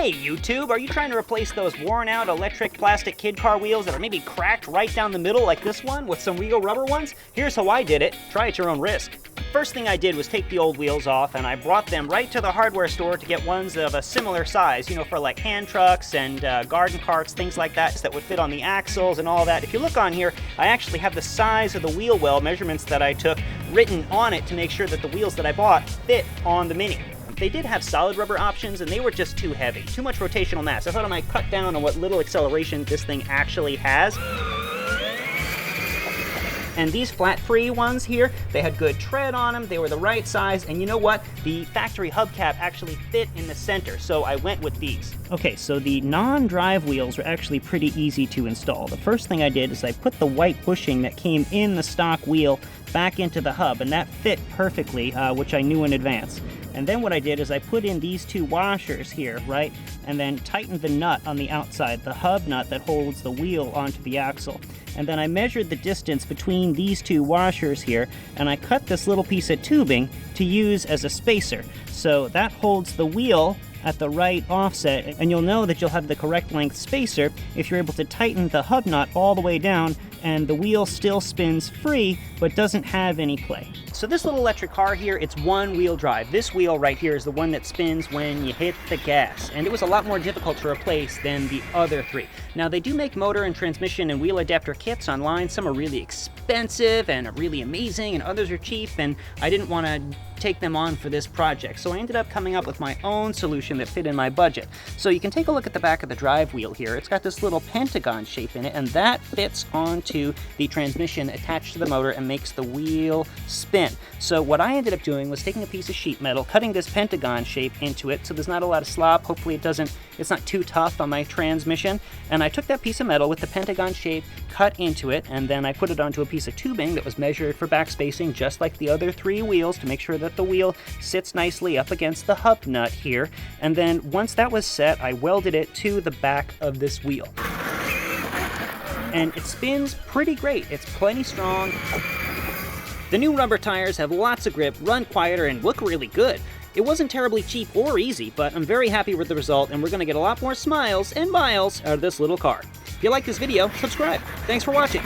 Hey YouTube, are you trying to replace those worn out electric plastic kid car wheels that are maybe cracked right down the middle like this one with some real rubber ones? Here's how I did it. Try at your own risk. First thing I did was take the old wheels off and I brought them right to the hardware store to get ones of a similar size, you know, for like hand trucks and garden carts, things like that would fit on the axles and all that. If you look on here, I actually have the size of the wheel well measurements that I took written on it to make sure that the wheels that I bought fit on the Mini. They did have solid rubber options and they were just too heavy, too much rotational mass. I thought I might cut down on what little acceleration this thing actually has. And these flat-free ones here, they had good tread on them, they were the right size, and you know what? The factory hubcap actually fit in the center, so I went with these. Okay, so the non-drive wheels are actually pretty easy to install. The first thing I did is I put the white bushing that came in the stock wheel back into the hub, and that fit perfectly, which I knew in advance. And then what I did is I put in these two washers here, right? And then tightened the nut on the outside, the hub nut that holds the wheel onto the axle. And then I measured the distance between these two washers here, and I cut this little piece of tubing to use as a spacer. So that holds the wheel at the right offset, and you'll know that you'll have the correct length spacer if you're able to tighten the hub nut all the way down and the wheel still spins free but doesn't have any play. So this little electric car here, it's one-wheel drive. This wheel right here is the one that spins when you hit the gas, and it was a lot more difficult to replace than the other three. Now they do make motor and transmission and wheel adapter kits online. Some are really expensive and really amazing, and others are cheap, and I didn't want to take them on for this project, so I ended up coming up with my own solution that fit in my budget. So you can take a look at the back of the drive wheel here. It's got this little pentagon shape in it, and that fits onto the transmission attached to the motor and makes the wheel spin. So what I ended up doing was taking a piece of sheet metal, cutting this pentagon shape into it so there's not a lot of slop. Hopefully it's not too tough on my transmission. And I took that piece of metal with the pentagon shape cut into it, and then I put it onto a piece of tubing that was measured for back spacing just like the other three wheels to make sure that the wheel sits nicely up against the hub nut here. And then once that was set, I welded it to the back of this wheel. And it spins pretty great. It's plenty strong. The new rubber tires have lots of grip, run quieter, and look really good. It wasn't terribly cheap or easy, but I'm very happy with the result, and we're going to get a lot more smiles and miles out of this little car. If you like this video, subscribe. Thanks for watching.